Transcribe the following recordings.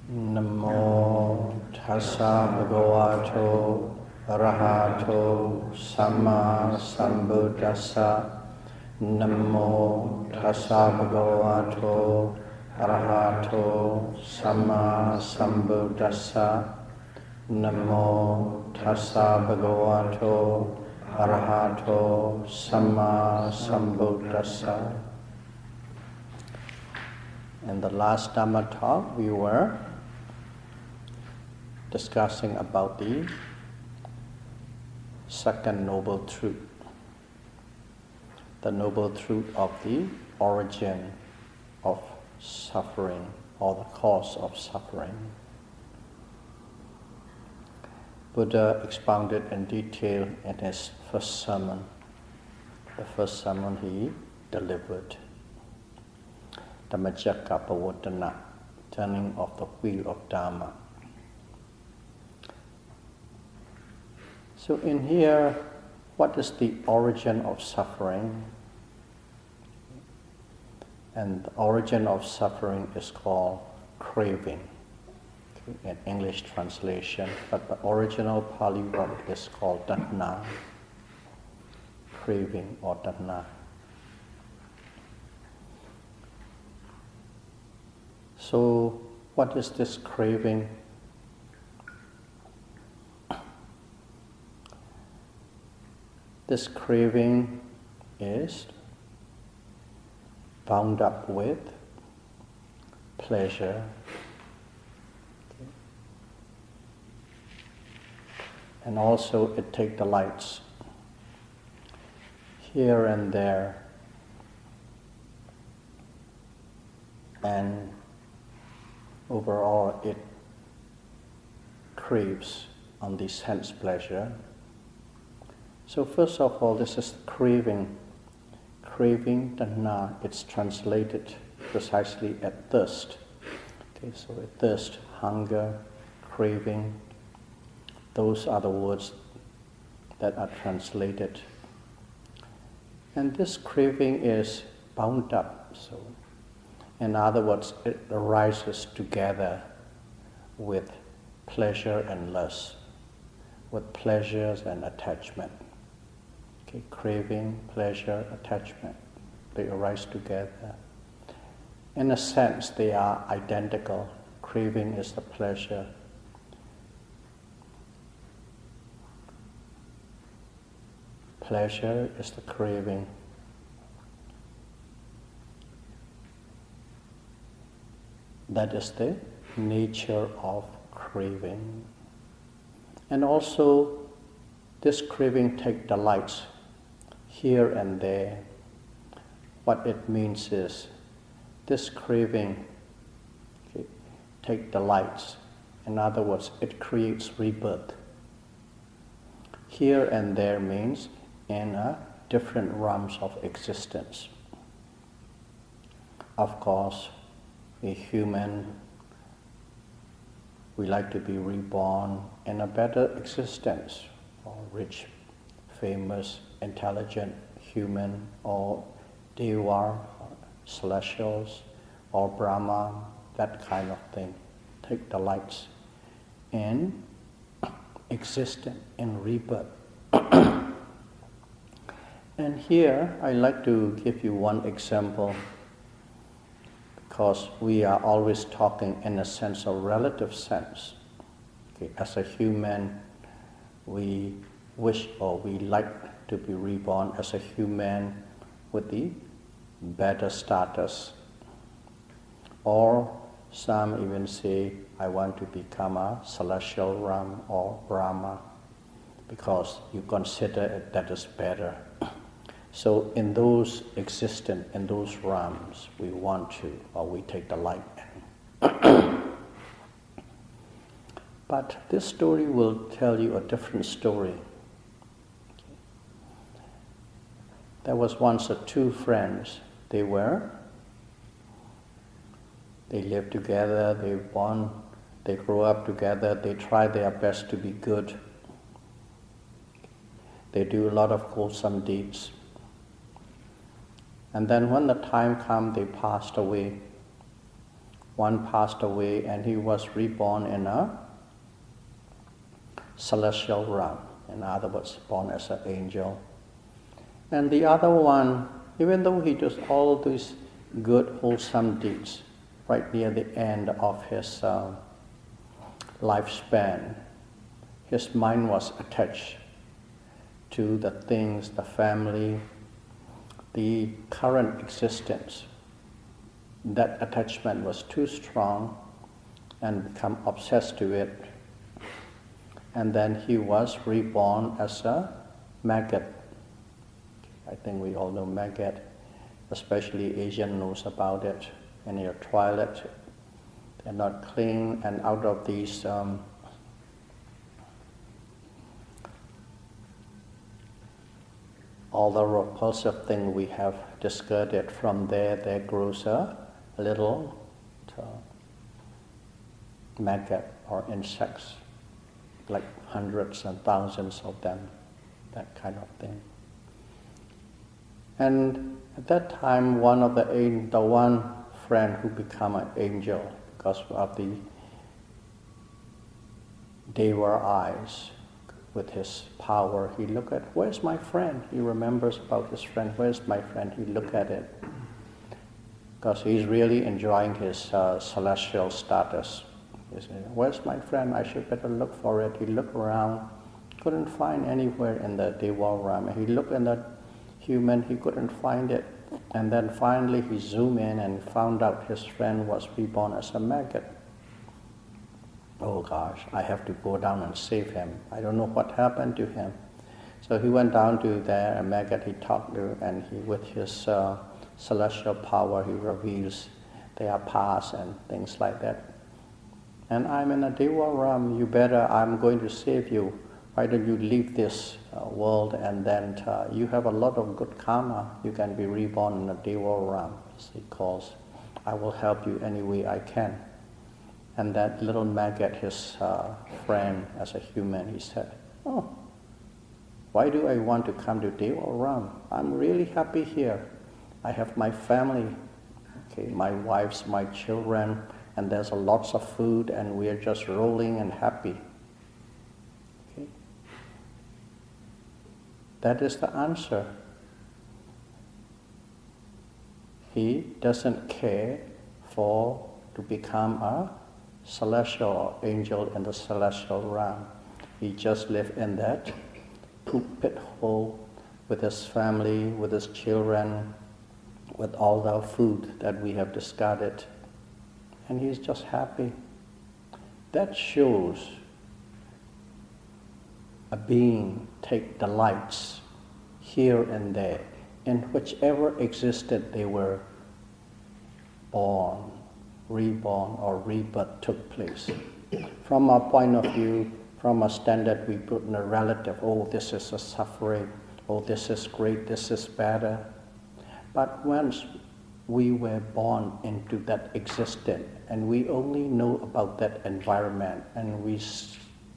Namo tassa bhagavato arahato samma sambuddhassa. Namo tassa bhagavato arahato samma sambuddhassa. Namo tassa bhagavato arahato samma sambuddhassa. In the last Dhamma talk, we were discussing about the second noble truth, the noble truth of the origin of suffering or the cause of suffering. Buddha expounded in detail in his first sermon, the first sermon he delivered, Dhammacakkappavattana, turning of the wheel of Dharma. So in here, what is the origin of suffering? And the origin of suffering is called craving, in English translation, but the original Pali word is called tanha, craving or tanha. So what is this craving? This craving is bound up with pleasure, and also it takes delights here and there, and overall it craves on the sense pleasure. So first of all, this is craving. Craving, tanha, it's translated precisely as thirst. Okay, so thirst, hunger, craving, those are the words that are translated. And this craving is bound up. So, in other words, it arises together with pleasure and lust, with pleasures and attachment. Okay, craving, pleasure, attachment, they arise together. In a sense, they are identical. Craving is the pleasure. Pleasure is the craving. That is the nature of craving. And also, this craving takes delights here and there. What it means is, this craving takes delights. In other words, it creates rebirth. Here and there means in different realms of existence. Of course, a human, we like to be reborn in a better existence, or rich, famous, intelligent human, or deva, or celestials, or Brahma, that kind of thing. Take delights in existence, in rebirth. And here, I like to give you one example, because we are always talking in a sense of relative sense. Okay, as a human, we wish or we like to be reborn as a human with the better status. Or some even say, I want to become a celestial Ram or Brahma, because you consider it that is better. So in those existence, in those realms, we want to, or we take delight in. But this story will tell you a different story. There was once two friends. They lived together, they grew up together, they try their best to be good. They do a lot of wholesome deeds. And then when the time came, they passed away. One passed away and he was reborn in a celestial realm. In other words, born as an angel. And the other one, even though he does all these good, wholesome deeds, right near the end of his lifespan, his mind was attached to the things, the family, the current existence. That attachment was too strong and become obsessed to it. And then he was reborn as a maggot. I think we all know maggot, especially Asian knows about it. In your toilet, they're not clean, and out of these all the repulsive thing we have discarded from there grows a little maggot or insects, like hundreds and thousands of them, that kind of thing. And at that time, the one friend who became an angel because of the Deva eyes, with his power, he looked at, where's my friend? He remembers about his friend, where's my friend? He looked at it, because he's really enjoying his celestial status. He said, where's my friend? I should better look for it. He looked around, couldn't find anywhere in the Deva realm. He looked in the human, he couldn't find it. And then finally he zoomed in and found out his friend was reborn as a maggot. Oh gosh, I have to go down and save him. I don't know what happened to him. So he went down to there, a maggot he talked to, and he, with his celestial power, he reveals their past and things like that. And I'm in a Deva realm, I'm going to save you. Why don't you leave this world, and then you have a lot of good karma. You can be reborn in a Deva realm, as he calls. I will help you any way I can. And that little maggot, his friend as a human, he said, oh, why do I want to come to Deva realm? I'm really happy here. I have my family, okay, my wives, my children, and there's lots of food, and we are just rolling and happy. Okay. That is the answer. He doesn't care to become a celestial or angel in the celestial realm. He just lived in that poop pit hole with his family, with his children, with all the food that we have discarded. And he's just happy. That shows a being take delights here and there in whichever existed they were born, reborn, or rebirth took place. From our point of view, from a standard we put in a relative, oh, this is a suffering, oh, this is great, this is better. But once we were born into that existence, and we only know about that environment, and we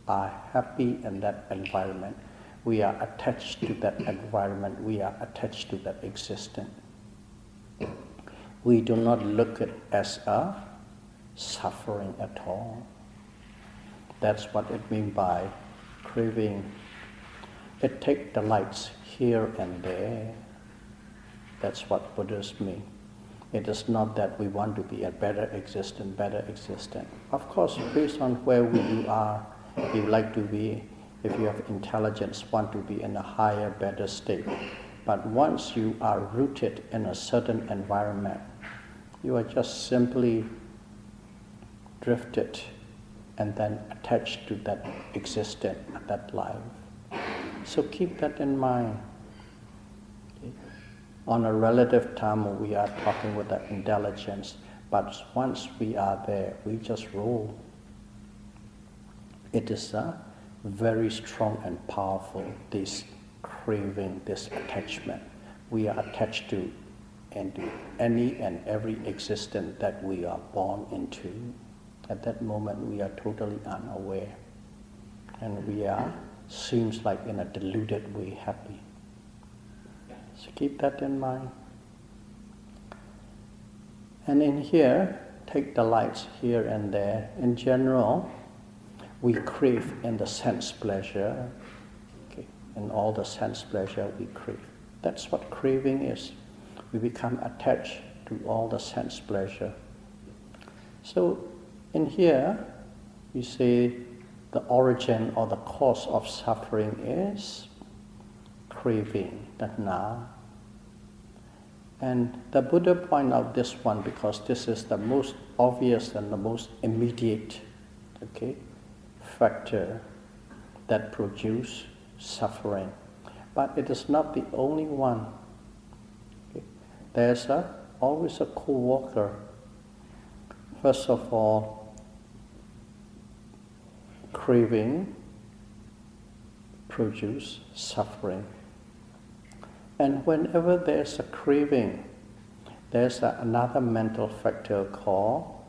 are happy in that environment, we are attached to that environment, we are attached to that existence. We do not look at it as a suffering at all. That's what it means by craving. It takes delights here and there. That's what Buddhists mean. It is not that we want to be a better existence. Of course, based on where you are, you like to be, if you have intelligence, want to be in a higher, better state. But once you are rooted in a certain environment, you are just simply drifted and then attached to that existence, that life. So keep that in mind. Okay? On a relative term, we are talking with the intelligence, but once we are there, we just roll. It is very strong and powerful, this craving, this attachment. We are attached to any and every existence that we are born into. At that moment, we are totally unaware, and we are, seems like in a deluded way, happy. So keep that in mind. And in here, take delights here and there. In general, we crave in the sense pleasure. Okay? In all the sense pleasure we crave. That's what craving is. We become attached to all the sense pleasure. So in here, we say the origin or the cause of suffering is craving, tanha. And the Buddha pointed out this one because this is the most obvious and the most immediate, okay, factor that produces suffering. But it is not the only one. Okay. There's always a co-worker. First of all, craving produces suffering. And whenever there's a craving, there's another mental factor called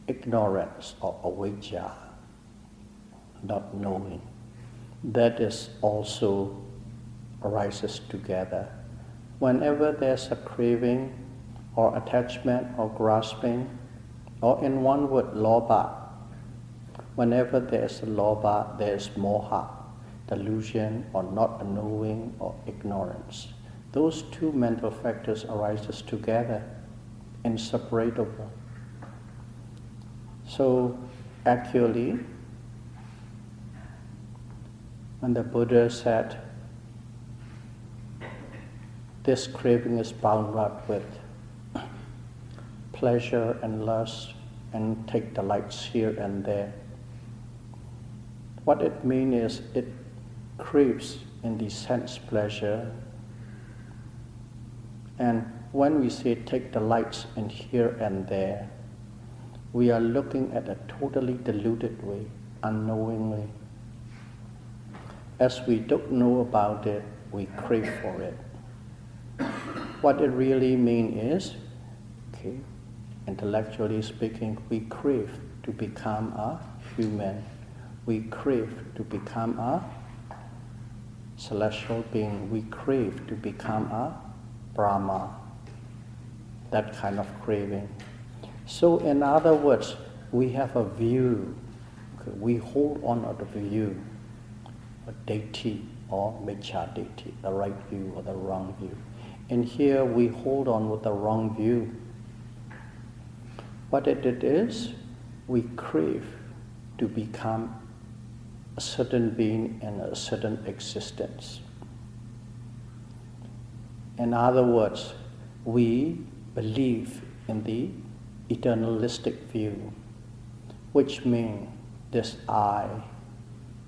ignorance or avijja, not knowing. That is also arises together. Whenever there's a craving or attachment or grasping, or in one word, lobha, whenever there's a lobha, there's moha, delusion or not knowing or ignorance. Those two mental factors arises together, inseparable. So actually, when the Buddha said, this craving is bound up with pleasure and lust and take delights here and there. What it means is it craves in the sense pleasure, and when we say take delights in here and there, we are looking at a totally deluded way, unknowingly. As we don't know about it, we crave for it. What it really means is, okay, intellectually speaking, we crave to become a human. We crave to become a celestial being. We crave to become a Brahma. That kind of craving. So in other words, we have a view. Okay, we hold on to the view, a deity or miccha deity, the right view or the wrong view. And here we hold on with the wrong view. What it is, we crave to become a certain being and a certain existence. In other words, we believe in the eternalistic view, which means this I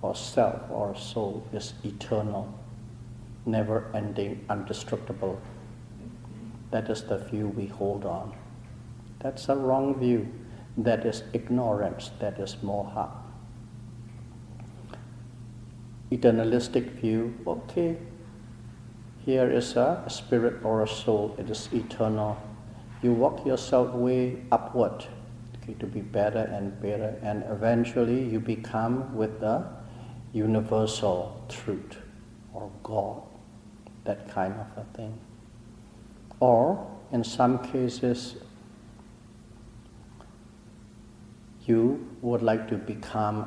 or self or soul is eternal, never-ending, indestructible. That is the view we hold on. That's a wrong view. That is ignorance. That is moha. Eternalistic view, okay, here is a spirit or a soul. It is eternal. You walk yourself way upward, okay, to be better and better, and eventually you become with the universal truth or God, that kind of a thing. Or in some cases, you would like to become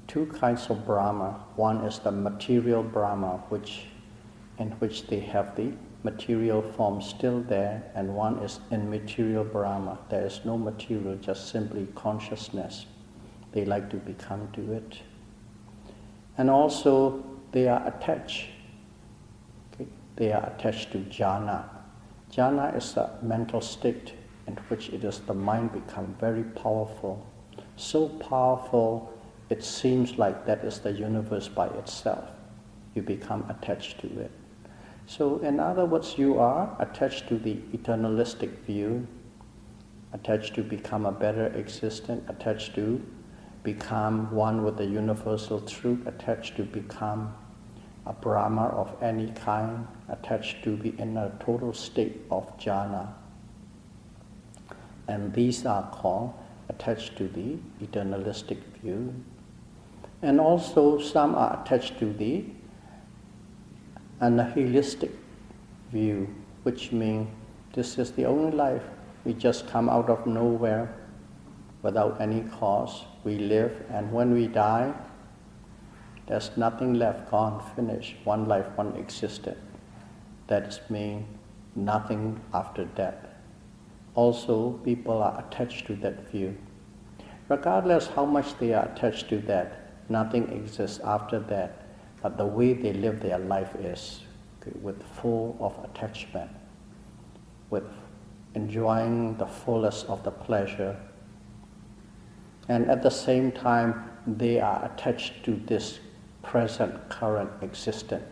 two kinds of Brahma. One is the material Brahma, in which they have the material form still there, and one is immaterial Brahma. There is no material, just simply consciousness. They like to become to it. And also, they are attached. Okay? They are attached to jhana. Jhana is a mental state in which it is the mind become very powerful. So powerful, it seems like that is the universe by itself. You become attached to it. So in other words, you are attached to the eternalistic view, attached to become a better existence, attached to become one with the universal truth, attached to become a Brahma of any kind, attached to be in a total state of jhana. And these are called attached to the eternalistic view. And also some are attached to the a nihilistic view, which means this is the only life, We just come out of nowhere without any cause. We live, and when we die, there's nothing left, gone, finished. One life, one existence. That means nothing after death. Also, people are attached to that view. Regardless how much they are attached to that, nothing exists after that, but the way they live their life is with full of attachment, with enjoying the fullest of the pleasure. And at the same time, they are attached to this present, current existence.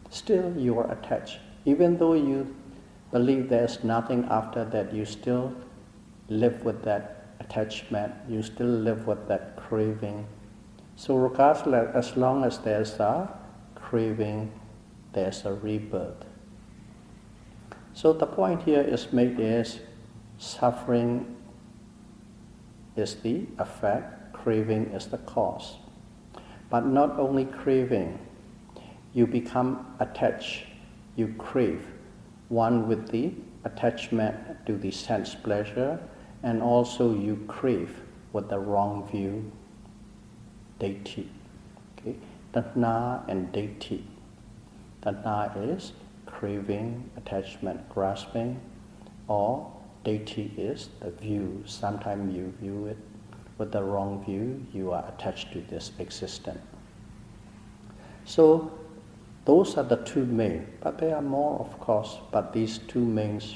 Still, you are attached. Even though you believe there's nothing after that, you still live with that attachment, you still live with that craving. So regardless, as long as there's a craving, there's a rebirth. So the point here is made is suffering is the effect, craving is the cause. But not only craving, you become attached, you crave, one with the attachment to the sense pleasure, and also you crave with the wrong view, deity. Okay? Tanha and deity. Tanha is craving, attachment, grasping, or deity is the view. Sometimes you view it with the wrong view, you are attached to this existence. So those are the two main, but there are more of course, but these two mains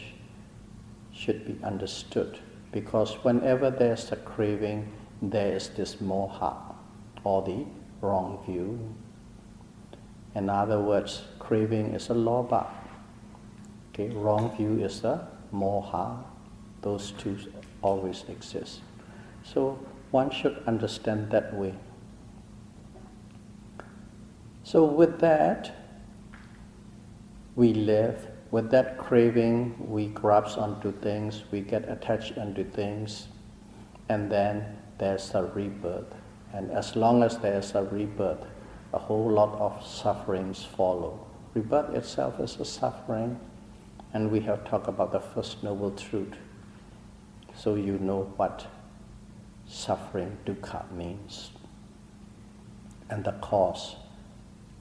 should be understood, because whenever there's a craving, there is this moha, or the wrong view. In other words, craving is a lobha. Okay, wrong view is a moha. Those two always exist. So one should understand that way. So with that, we live. With that craving, we grasp onto things, we get attached onto things, and then there's a rebirth. And as long as there's a rebirth, a whole lot of sufferings follow. Rebirth itself is a suffering, and we have talked about the First Noble Truth. So you know what suffering, dukkha, means. And the cause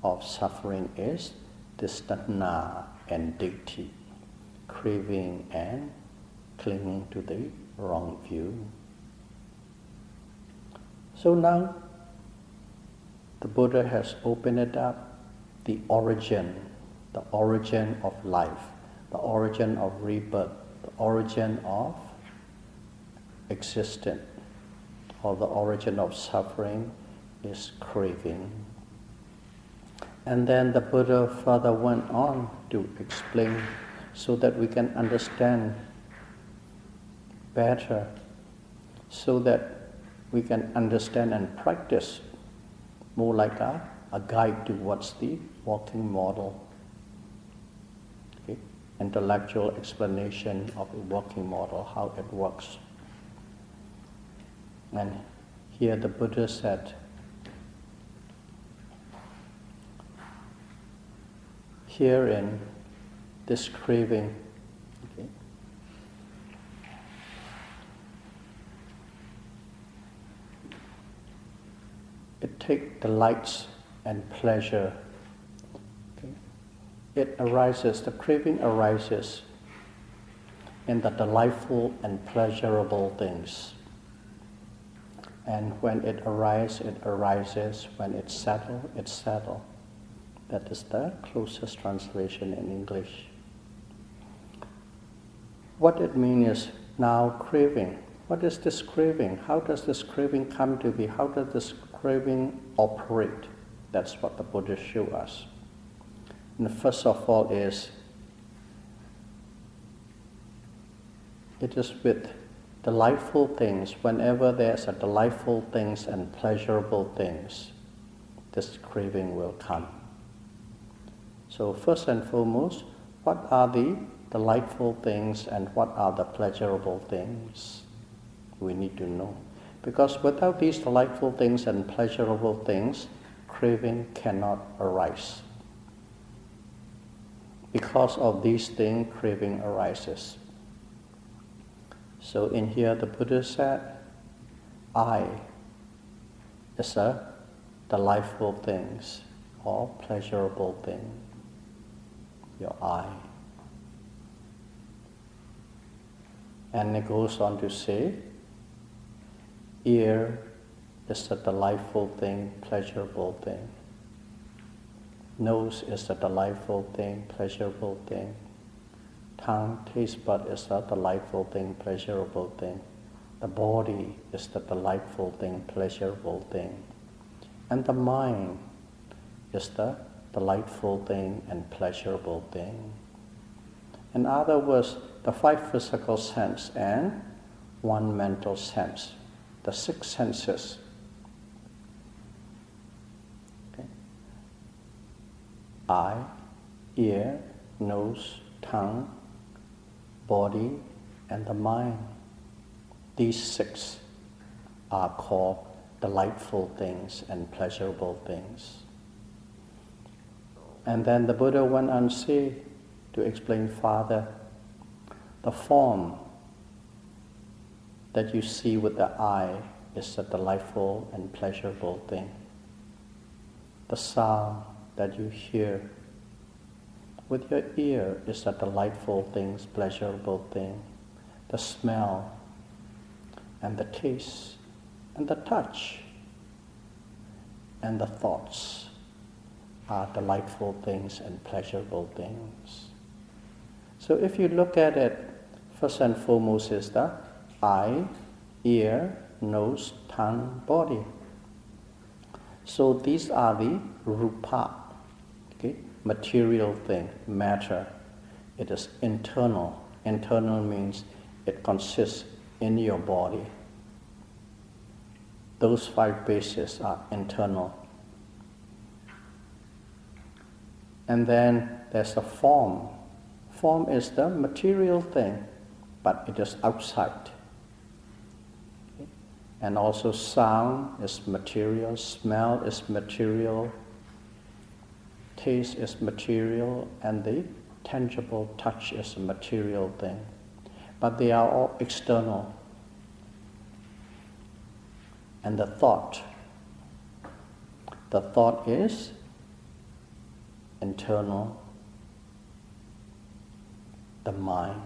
of suffering is this tanha and deity, craving and clinging to the wrong view. So now the Buddha has opened it up, the origin of life, the origin of rebirth, the origin of existence, or the origin of suffering is craving. And then the Buddha further went on to explain so that we can understand better, so that we can understand and practice more like a guide towards the walking model. Okay? Intellectual explanation of a walking model, how it works. And here the Buddha said, here in this craving, okay, it takes delights and pleasure. Okay. It arises, the craving arises in the delightful and pleasurable things. And when it arises, when it's settled, it's settled. That is the closest translation in English. What it means is now craving. What is this craving? How does this craving come to be? How does this craving operate? That's what the Buddha showed us. And first of all is, it is with delightful things. Whenever there's a delightful things and pleasurable things, this craving will come. So first and foremost, what are the delightful things and what are the pleasurable things? We need to know. Because without these delightful things and pleasurable things, craving cannot arise. Because of these things, craving arises. So in here the Buddha said, I is a delightful things or pleasurable thing, your eye. And it goes on to say, ear is a delightful thing, pleasurable thing. Nose is a delightful thing, pleasurable thing. Tongue, taste bud is a delightful thing, pleasurable thing. The body is the delightful thing, pleasurable thing. And the mind is the delightful thing and pleasurable thing. In other words, the 5 physical senses and 1 mental sense, the 6 senses. Okay. Eye, ear, nose, tongue, body, and the mind. These 6 are called delightful things and pleasurable things. And then the Buddha went on to explain further, the form that you see with the eye is a delightful and pleasurable thing. The sound that you hear with your ear is a delightful thing, pleasurable thing. The smell and the taste and the touch and the thoughts are delightful things and pleasurable things. So if you look at it, first and foremost is the eye, ear, nose, tongue, body. So these are the rupa, okay? Material thing, matter. It is internal. Internal means it consists in your body. Those 5 bases are internal. And then there's the form. Form is the material thing, but it is outside. Okay? And also sound is material, smell is material, taste is material, and the tangible touch is a material thing. But they are all external. And the thought is internal, the mind.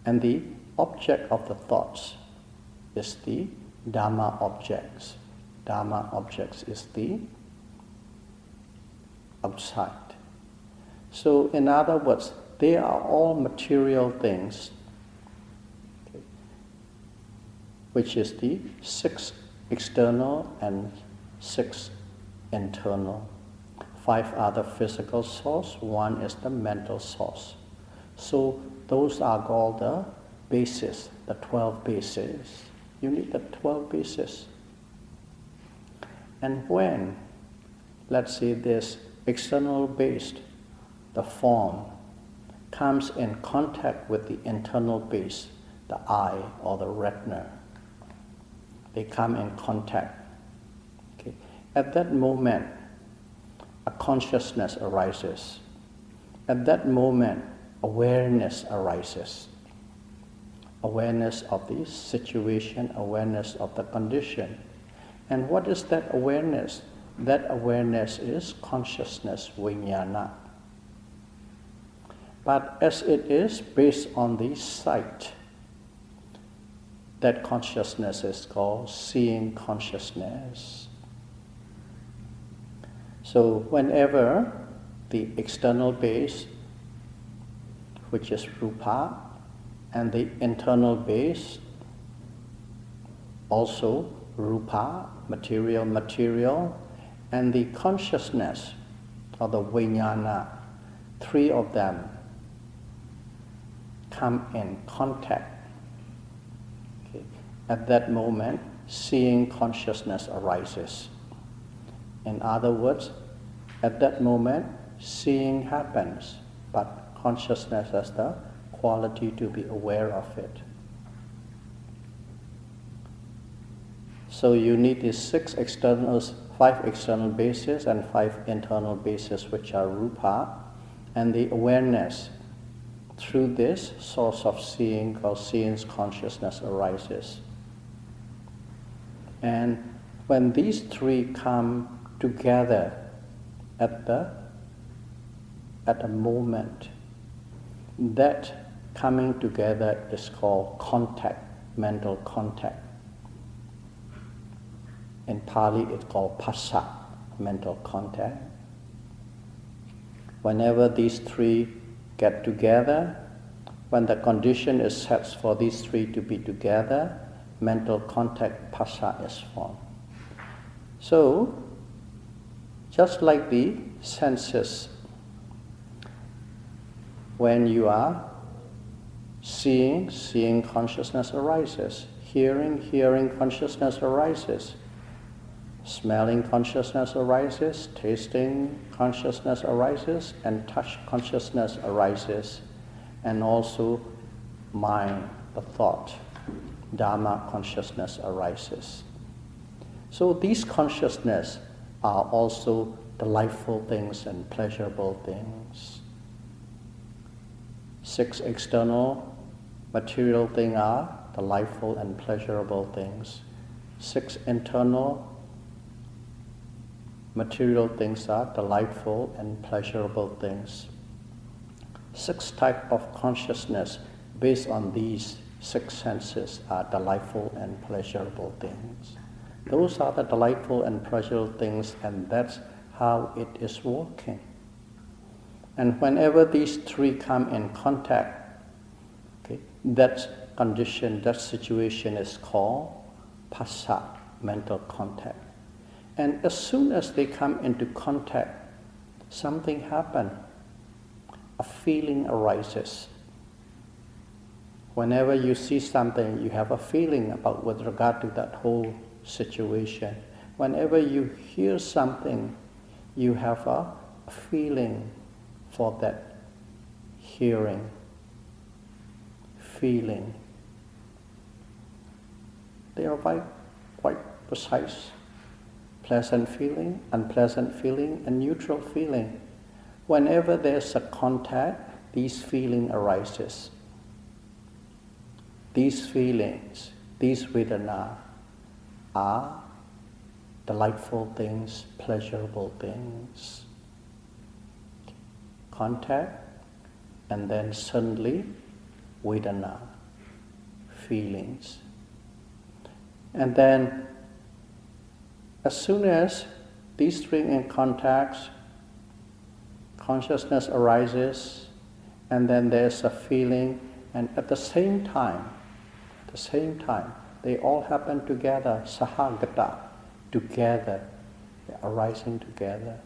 And the object of the thoughts is the Dhamma objects. Dhamma objects is the outside. So in other words, they are all material things, okay, which is the 6 external and 6 internal. 5 are the physical source, 1 is the mental source. So those are called the bases, the 12 bases. You need the 12 bases. And when, let's say this external base, the form, comes in contact with the internal base, the eye or the retina, they come in contact. Okay. At that moment, a consciousness arises. At that moment, awareness arises. Awareness of the situation, awareness of the condition. And what is that awareness? That awareness is consciousness, vijnana. But as it is based on the sight, that consciousness is called seeing consciousness. So whenever the external base, which is rupa, and the internal base, also rupa, material, and the consciousness or the vijnana, 3 of them come in contact. Okay. At that moment, seeing consciousness arises. In other words, at that moment, seeing happens, but consciousness has the quality to be aware of it. So you need these 5 external bases and 5 internal bases, which are rupa, and the awareness through this source of seeing called seeing consciousness arises. And when these three come together at the moment, that coming together is called contact, mental contact. In Pali it's called phassa, mental contact. Whenever these three get together, when the condition is set for these three to be together, mental contact, phassa, is formed. So, just like the senses, when you are seeing consciousness arises, hearing consciousness arises, smelling consciousness arises, tasting consciousness arises, and touch consciousness arises, and also mind, the thought, Dhamma consciousness arises. So these consciousness are also delightful things and pleasurable things. 6 external material things are delightful and pleasurable things. 6 internal material things are delightful and pleasurable things. 6 types of consciousness based on these 6 senses are delightful and pleasurable things. Those are the delightful and pleasurable things, and that's how it is working. And whenever these 3 come in contact, that condition, that situation is called phassa, mental contact. And as soon as they come into contact, something happens. A feeling arises. Whenever you see something, you have a feeling about with regard to that whole situation. Whenever you hear something, you have a feeling for that hearing, feeling. They are quite precise. Pleasant feeling, unpleasant feeling, and neutral feeling. Whenever there's a contact, these feelings arises. These feelings, these vedana, are delightful things, pleasurable things. Contact, and then suddenly vedana, feelings. And then as soon as these 3 in contact, consciousness arises, and then there's a feeling, and at the same time, they all happen together, sahagata, together, they're arising together.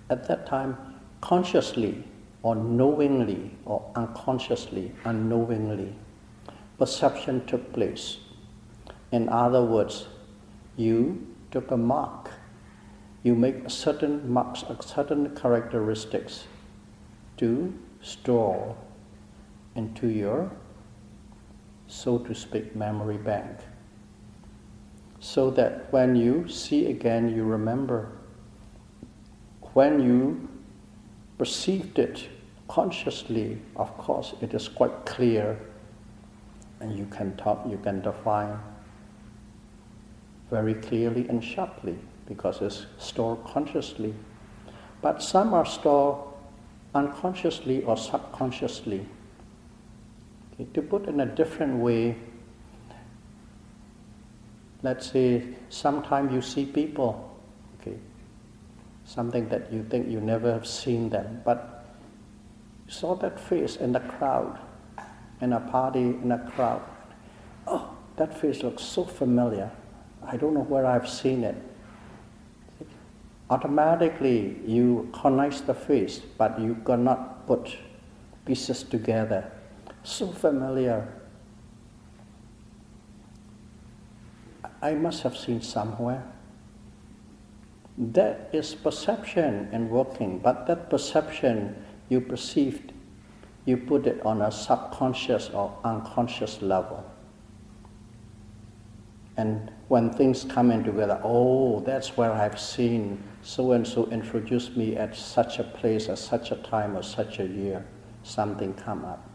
At that time, consciously or knowingly or unconsciously, unknowingly, perception took place. In other words, you took a mark. You make certain marks, certain characteristics to store into your, so to speak, memory bank. So that when you see again, you remember. When you perceived it consciously, of course, it is quite clear, and you can define very clearly and sharply, because it's stored consciously. But some are stored unconsciously or subconsciously. To put in a different way, let's say sometimes you see people, something that you think you never have seen them, but you saw that face in the crowd, in a party, in a crowd. Oh, that face looks so familiar. I don't know where I've seen it. Automatically you recognize the face, but you cannot put pieces together. So familiar. I must have seen somewhere. That is perception and working, but that perception you perceived, you put it on a subconscious or unconscious level. And when things come in together, oh, that's where I've seen so-and-so introduced me at such a place, at such a time, or such a year. something come up.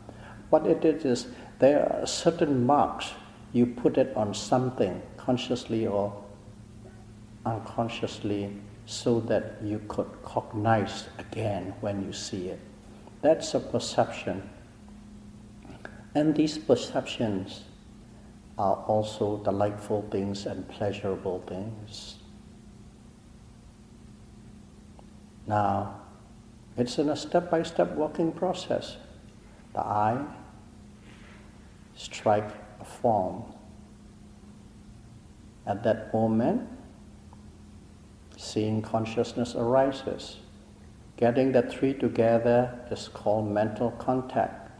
What it is, there are certain marks, you put it on something, consciously or unconsciously, so that you could cognize again when you see it. That's a perception. And these perceptions are also delightful things and pleasurable things. Now, it's in a step-by-step working process. The eye strikes a form. At that moment, seeing consciousness arises. Getting the three together is called mental contact.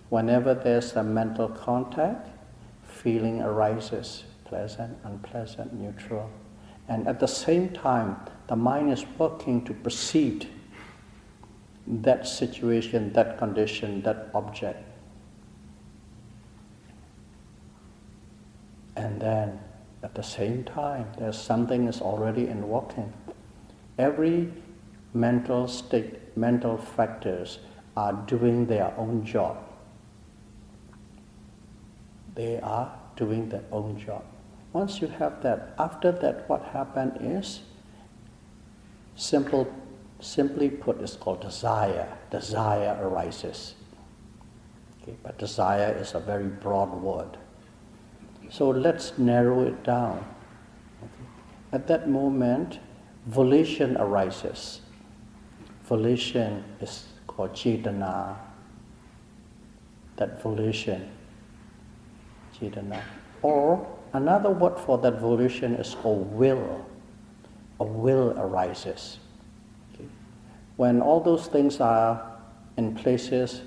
Whenever there's a mental contact, feeling arises, pleasant, unpleasant, neutral. And at the same time, the mind is working to perceive that situation, that condition, that object. And then, at the same time, there's something is already in working. Every mental state, mental factors are doing their own job. They are doing their own job. Once you have that, after that, what happens is, simply put, it's called desire. Desire arises. Okay, but desire is a very broad word. So let's narrow it down. Okay. At that moment, volition arises. Volition is called cetana. That volition, cetana. Or another word for that volition is called will. A will arises. Okay. When all those things are in places,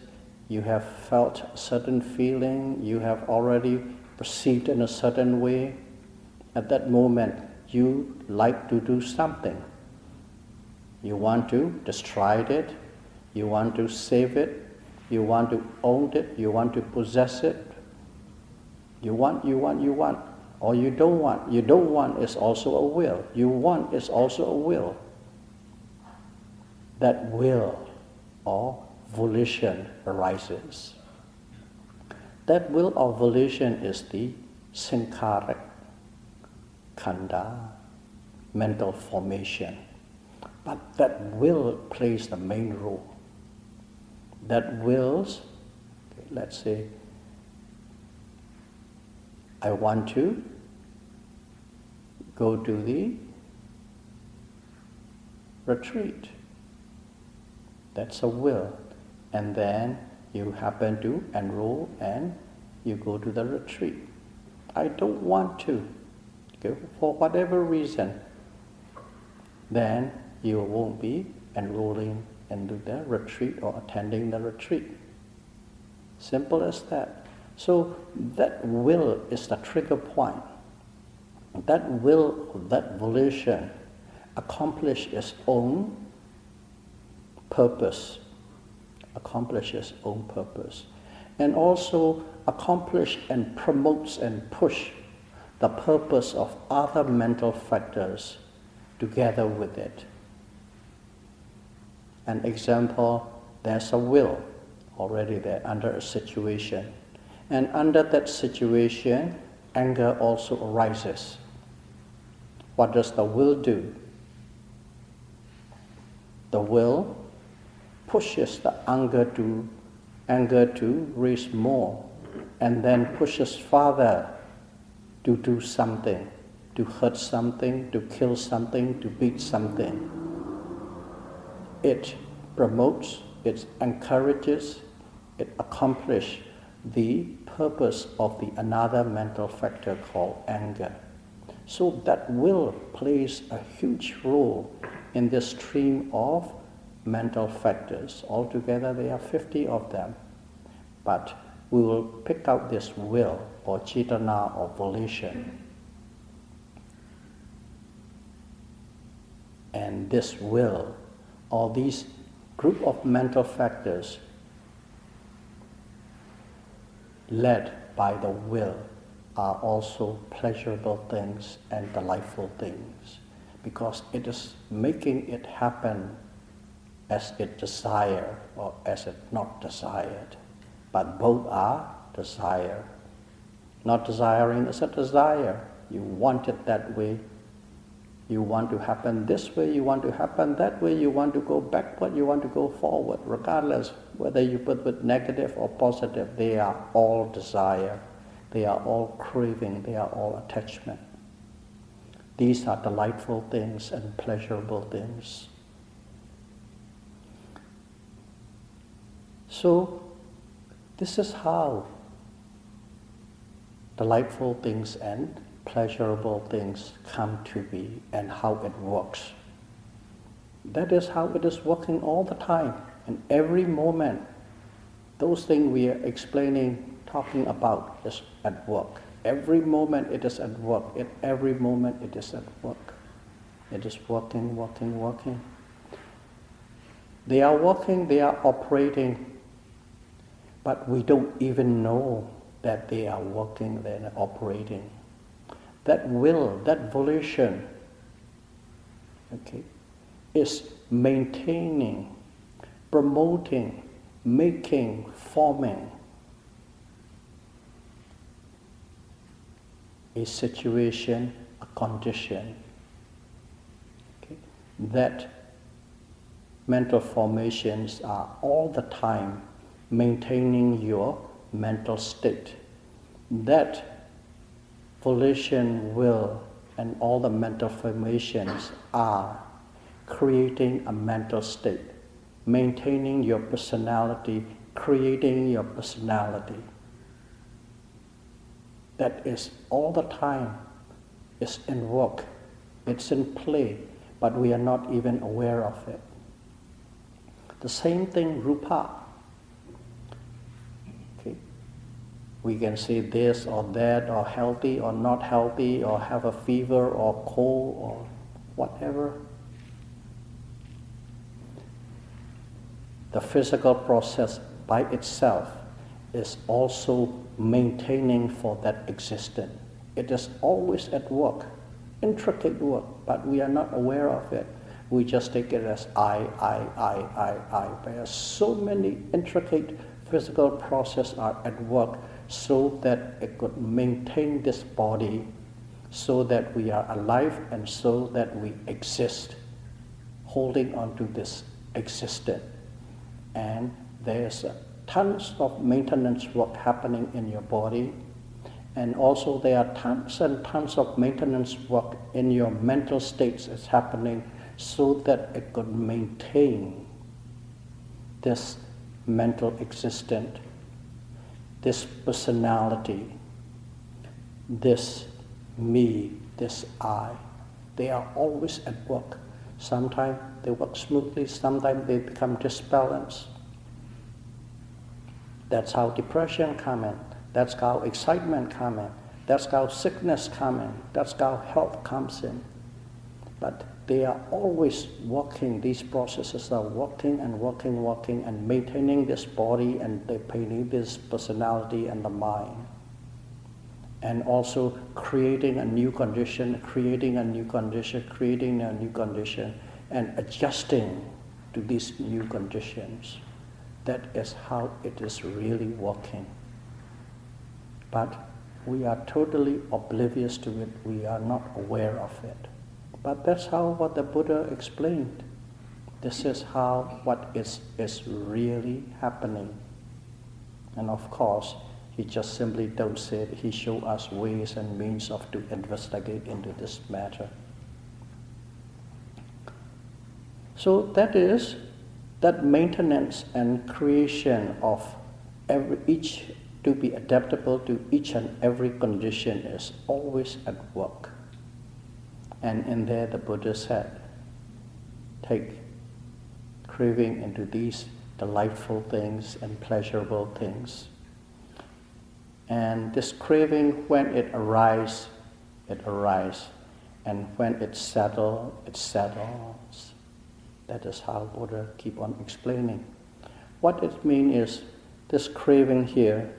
you have felt a certain feeling, you have already perceived in a certain way, at that moment you like to do something. You want to destroy it, you want to save it, you want to own it, you want to possess it. You want, or you don't want. You don't want is also a will. You want is also a will. That will or volition arises. That will or volition is the sankhara, khanda, mental formation. But that will plays the main role. That wills, okay, let's say, I want to go to the retreat. That's a will. And then you happen to enroll and you go to the retreat. I don't want to, okay, for whatever reason. Then you won't be enrolling into the retreat or attending the retreat. Simple as that. So that will is the trigger point. That will, that volition, accomplish its own purpose. Accomplish its own purpose. And also accomplish and promotes and push the purpose of other mental factors together with it. An example, there's a will already there under a situation. And under that situation, anger also arises. What does the will do? The will pushes the anger to raise more, and then pushes farther to do something, to hurt something, to kill something, to beat something. It promotes, it encourages, it accomplishes the purpose of the another mental factor called anger. So that will plays a huge role in this stream of mental factors. Altogether there are 50 of them. But we will pick out this will or cetana or volition. And this will, or these group of mental factors led by the will, are also pleasurable things and delightful things, because it is making it happen as it desire or as it not desired. But both are desire. Not desiring is a desire. You want it that way. You want to happen this way, you want to happen that way, you want to go backward, you want to go forward. Regardless whether you put with negative or positive, they are all desire. They are all craving, they are all attachment. These are delightful things and pleasurable things. So, this is how delightful things and pleasurable things come to be and how it works. That is how it is working all the time. In every moment, those things we are explaining, talking about is at work. Every moment it is at work. At every moment it is at work. It is working, working, working. They are working, they are operating, but we don't even know that they are working, they are operating. That will, that volition, okay, is maintaining, promoting, making, forming a situation, a condition, okay, that mental formations are all the time maintaining your mental state. That volition, will, and all the mental formations are creating a mental state, maintaining your personality, creating your personality. That is all the time, it's in work, it's in play, but we are not even aware of it. The same thing, rupa. We can say this or that, or healthy or not healthy, or have a fever or cold or whatever. The physical process by itself is also maintaining for that existence. It is always at work, intricate work, but we are not aware of it. We just take it as I. There are so many intricate physical processes are at work, so that it could maintain this body, so that we are alive and so that we exist, holding on to this existence. And there's tons of maintenance work happening in your body, and also there are tons and tons of maintenance work in your mental states is happening, so that it could maintain this mental existence, this personality, this me, this I. They are always at work. Sometimes they work smoothly, sometimes they become disbalanced. That's how depression comes in, that's how excitement comes in, that's how sickness comes in, that's how health comes in. But they are always working, these processes are working and working, working, and maintaining this body and maintaining this personality and the mind. And also creating a new condition, creating a new condition, creating a new condition, and adjusting to these new conditions. That is how it is really working. But we are totally oblivious to it, we are not aware of it. But that's how what the Buddha explained. This is how what is really happening. And of course, he just simply don't say it. He show us ways and means of to investigate into this matter. So that is that maintenance and creation of each to be adaptable to each and every condition is always at work. And in there the Buddha said, take craving into these delightful things and pleasurable things. And this craving, when it arises, and when it settles, it settles. That is how Buddha keep on explaining. What it means is, this craving here,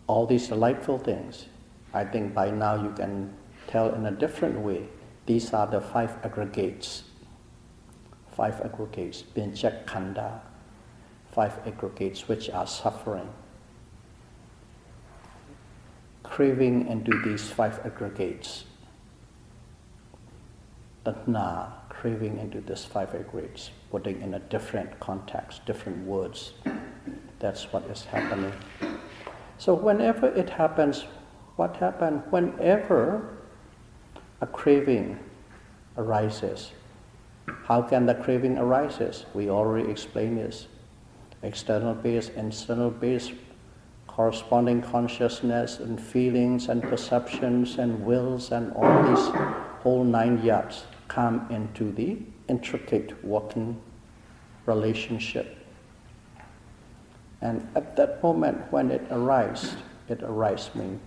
all these delightful things, I think by now you can tell in a different way. These are the 5 aggregates. 5 aggregates, Binchak Khanda, 5 aggregates which are suffering. Craving into these 5 aggregates. Tanha, craving into these 5 aggregates, putting in a different context, different words. That's what is happening. So whenever it happens, what happens? Whenever a craving arises, how can the craving arises? We already explained this. External base, internal base, corresponding consciousness and feelings and perceptions and wills and all these whole 9 yards come into the intricate working relationship. And at that moment when it arises means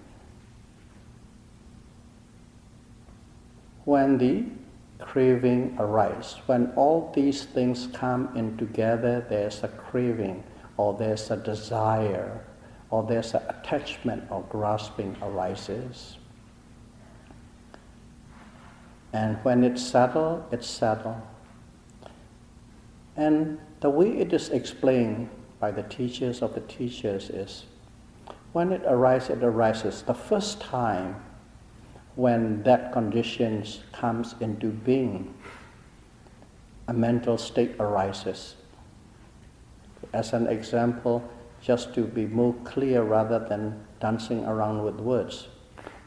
when the craving arises, when all these things come in together, there's a craving, or there's a desire, or there's an attachment or grasping arises. And when it's settled, it's settled. And the way it is explained by the teachers of the teachers is, when it arises the first time when that condition comes into being, a mental state arises. As an example, just to be more clear rather than dancing around with words,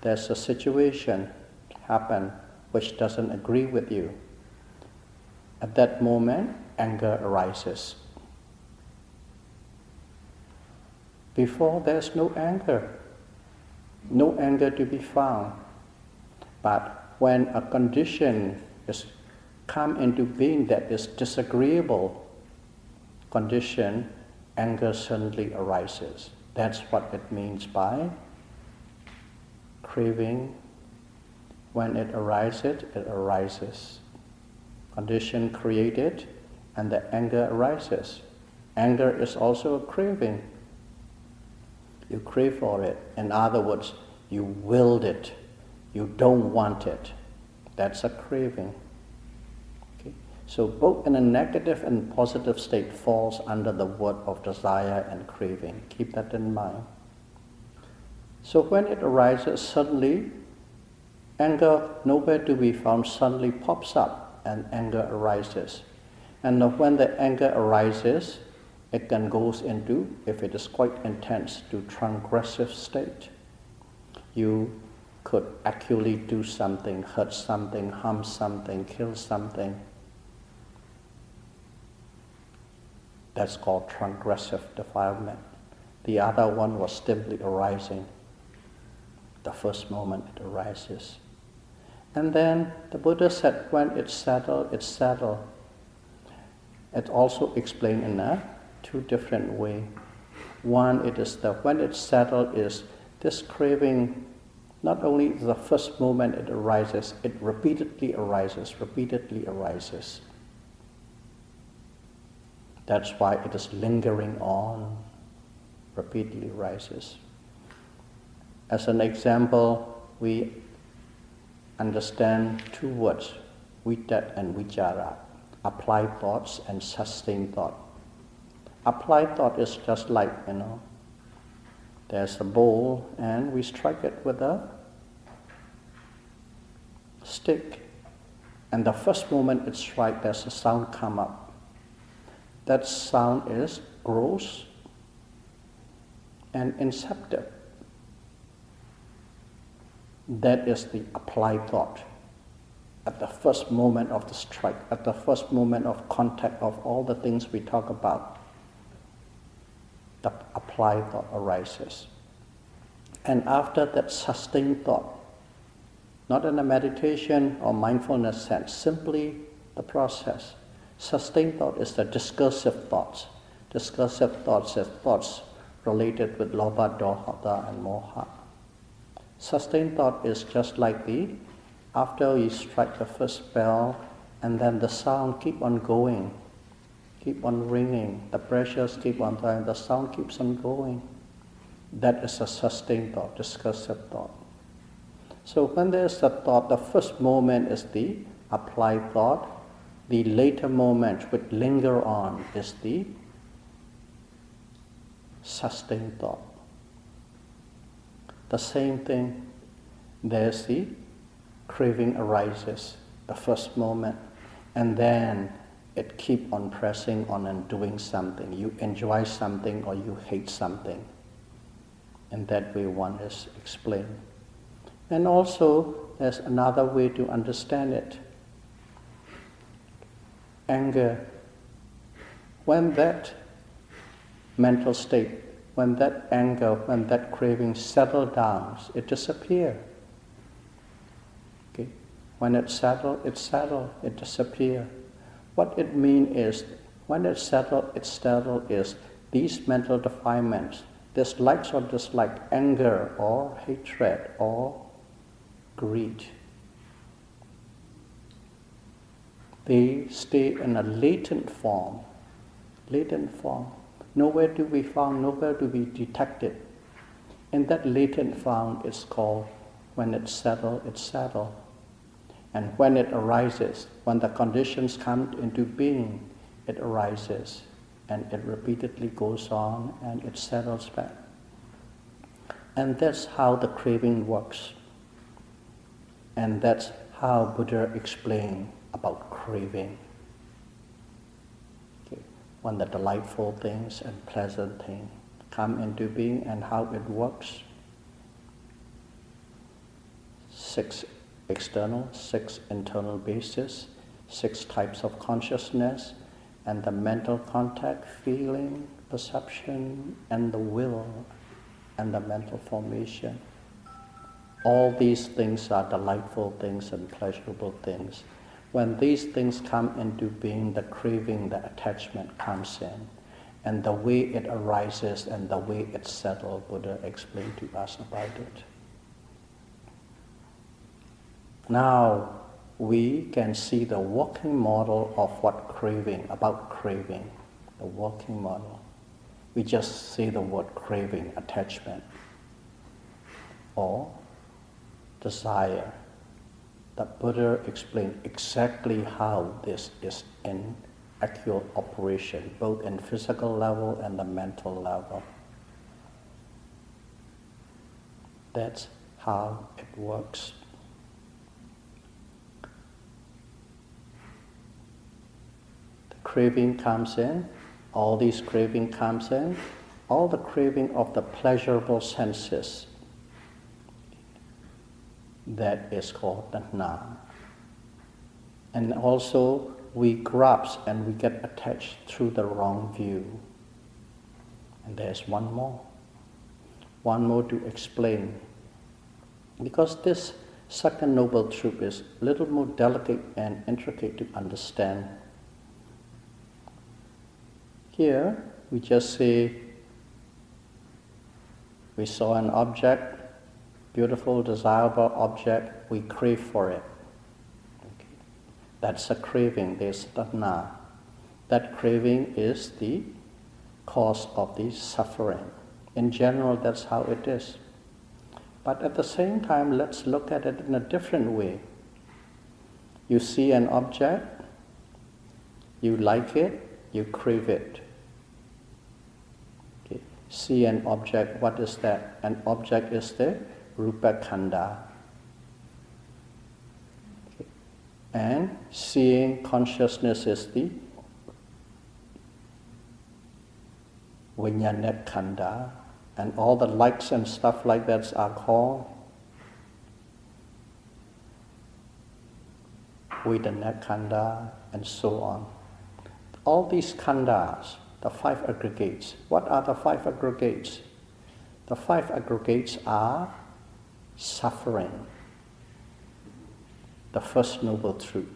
there's a situation happen which doesn't agree with you. At that moment, anger arises. Before, there's no anger to be found. But when a condition is come into being that is disagreeable condition, anger suddenly arises. That's what it means by craving. When it arises, it arises. Condition created, and the anger arises. Anger is also a craving. You crave for it. In other words, you willed it. You don't want it. That's a craving. Okay? So both in a negative and positive state falls under the word of desire and craving. Keep that in mind. So when it arises, suddenly, anger, nowhere to be found, suddenly pops up and anger arises. And when the anger arises, it then goes into, if it is quite intense, to transgressive state. You could actually do something, hurt something, harm something, kill something. That's called transgressive defilement. The other one was simply arising. The first moment it arises. And then the Buddha said, when it's settled, it's settled. It's also explained in a 2 different ways. One, it is that when it's settled is this craving, not only the first moment it arises, it repeatedly arises. That's why it is lingering on, repeatedly arises. As an example, we understand 2 words, vitat and vichara, applied thoughts and sustained thought. Applied thought is just like, there's a bowl and we strike it with a stick. And the first moment it strikes, there's a sound come up. That sound is gross and inceptive. That is the applied thought. At the first moment of the strike, at the first moment of contact of all the things we talk about, the applied thought arises. And after that sustained thought, not in a meditation or mindfulness sense, simply the process. Sustained thought is the discursive thoughts. Discursive thoughts are thoughts related with lobha, doha, and moha. Sustained thought is just like after you strike the first bell, and then the sound keep on going, keep on ringing, the pressures keep on throwing, the sound keeps on going. That is a sustained thought, discursive thought. So when there's a thought, the first moment is the applied thought, The later moment which linger on is the sustained thought. The same thing, there's the craving arises, the first moment, and then it keep on pressing on and doing something. You enjoy something or you hate something. And that way one is explained. And also, there's another way to understand it. Anger. When that mental state, when that anger, when that craving settles down, it disappears. Okay? When it settles, it disappears. What it means is, when it settles is these mental defilements, dislikes or dislike, anger or hatred or greed. They stay in a latent form. Nowhere do we find, nowhere do we detect it. In that latent form, it's called, when it settles, it's settled. And when it arises, when the conditions come into being, it arises. And it repeatedly goes on and it settles back. And that's how the craving works. And that's how Buddha explained about craving. Okay. When the delightful things and pleasant things come into being and how it works. 6 external, 6 internal bases, 6 types of consciousness, and the mental contact, feeling, perception, and the will, and the mental formation. All these things are delightful things and pleasurable things. When these things come into being, the craving, the attachment comes in. And the way it arises and the way it settles, Buddha explained to us about it. Now, we can see the working model of what craving, about craving, the working model. We just say the word craving, attachment, or desire. The Buddha explained exactly how this is in actual operation, both in physical level and the mental level. That's how it works. Craving comes in, all these craving comes in, all the craving of the pleasurable senses, that is called tanha. And also we grasp and we get attached through the wrong view. And there's one more to explain. Because this second noble truth is a little more delicate and intricate to understand. Here, we just say, we saw an object, beautiful, desirable object, we crave for it. Okay. That's a craving, there's tanha. That craving is the cause of the suffering. In general, that's how it is. But at the same time, let's look at it in a different way. You see an object, you like it, you crave it. Okay. See an object, what is that? An object is the rupa khanda. Okay. And seeing consciousness is the vijnana khanda. And all the likes and stuff like that are called vedana khanda, and so on. All these khandas, the 5 aggregates. What are the 5 aggregates? The 5 aggregates are suffering, the first noble truth.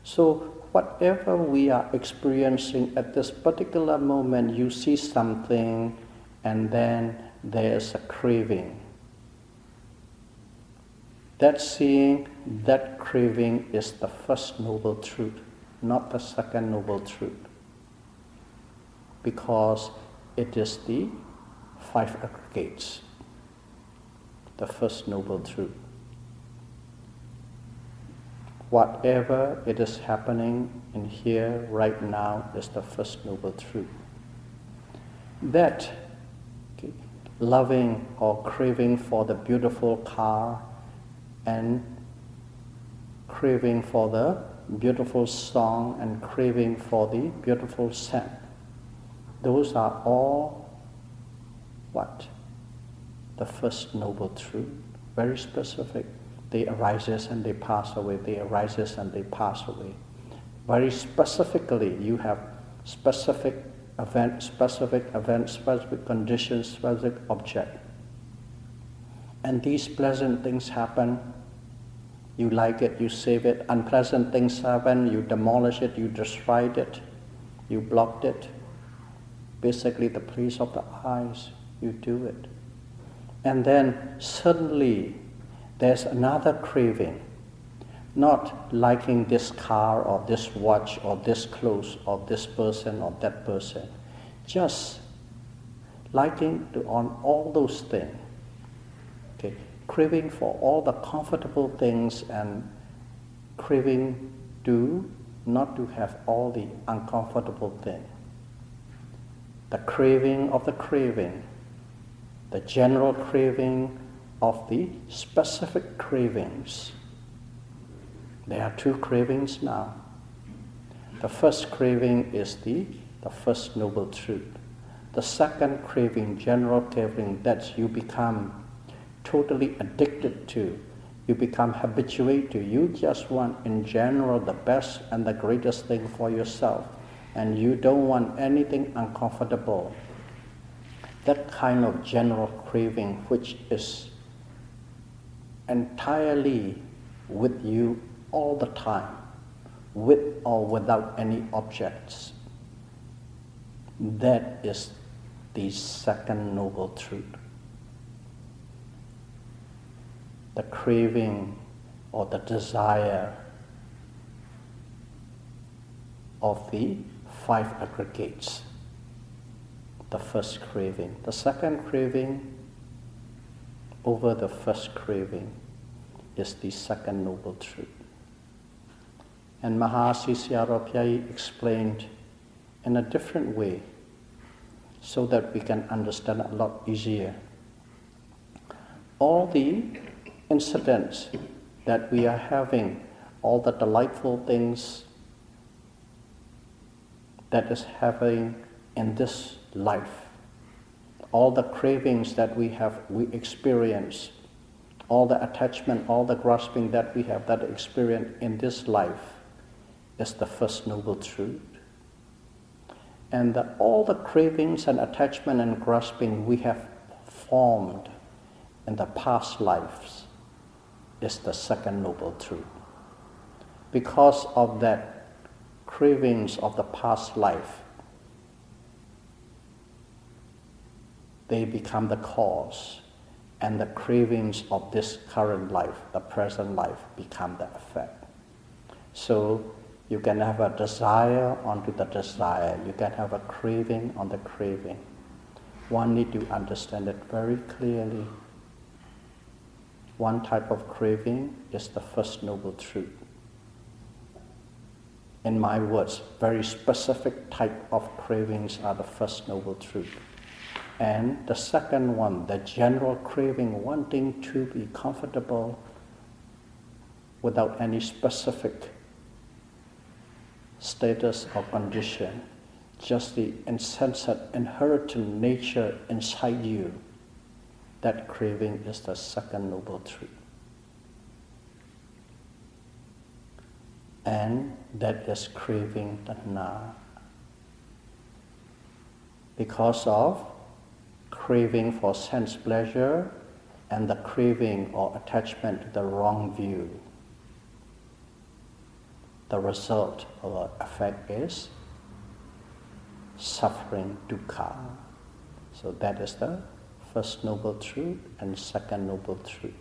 So whatever we are experiencing at this particular moment, you see something and then there's a craving. That seeing, that craving is the first noble truth, not the second noble truth. Because it is the 5 aggregates, the first noble truth. whatever it is happening in here right now is the First Noble Truth. That loving or craving for the beautiful car and craving for the beautiful song and craving for the beautiful scent, those are all what? The First Noble Truth. Very specific. They arise and they pass away. They arise and they pass away. Very specifically, you have specific event, specific conditions, specific object. And these pleasant things happen, you like it, you save it. Unpleasant things happen, you demolish it, you destroyed it, you blocked it. Basically the place of the eyes, you do it. And then suddenly there's another craving, not liking this car or this watch or this clothes or this person or that person, just liking on all those things. Okay, craving for all the comfortable things and craving not to have all the uncomfortable things. The craving of the craving, the general craving of the specific cravings. There are two cravings now. The first craving is the First Noble Truth. The second craving, general craving, that you become totally addicted to, you become habituated to. You just want in general the best and the greatest thing for yourself, and you don't want anything uncomfortable. That kind of general craving, which is entirely with you all the time, with or without any objects, that is the Second Noble Truth. The craving or the desire of the five aggregates. The first craving. The second craving over the first craving is the Second Noble Truth. And Mahasi Sayadaw explained in a different way so that we can understand a lot easier. All the incidents that we are having, all the delightful things that is happening in this life, all the cravings that we experience, all the attachment, all the grasping that we have, that experience in this life, is the First Noble Truth. And all the cravings and attachment and grasping we have formed in the past lives is the Second Noble Truth. Because of that cravings of the past life, they become the cause, and the cravings of this current life, the present life, become the effect. So you can have a desire onto the desire. You can have a craving on the craving. One need to understand it very clearly. One type of craving is the First Noble Truth. In my words, very specific type of cravings are the First Noble Truth. And the second one, the general craving, wanting to be comfortable without any specific status or condition, just the insensate, inherent nature inside you, that craving is the Second Noble Truth. And that is craving tanha. Because of craving for sense pleasure and the craving or attachment to the wrong view, the result or effect is suffering, dukkha. So that is the First Noble Truth and Second Noble Truth.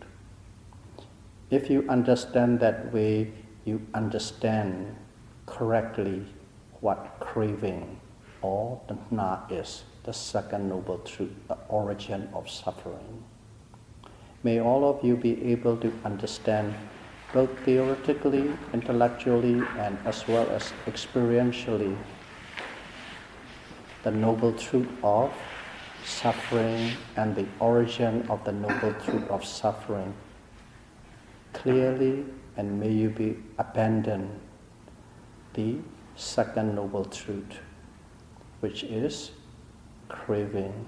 If you understand that way, you understand correctly what craving or tanha is, the Second Noble Truth, the origin of suffering. May all of you be able to understand both theoretically, intellectually, and as well as experientially, the noble truth of suffering and the origin of the noble truth of suffering clearly, and may you be abandon the second noble truth, which is craving,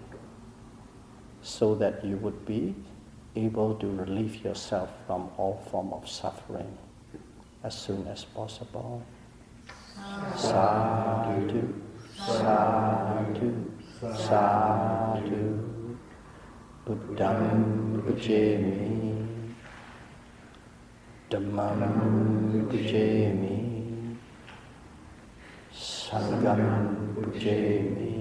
so that you would be able to relieve yourself from all form of suffering as soon as possible. Sadhu, sadhu, sadhu. Buddham pujami, Dhammam pujami, Sangham pujami.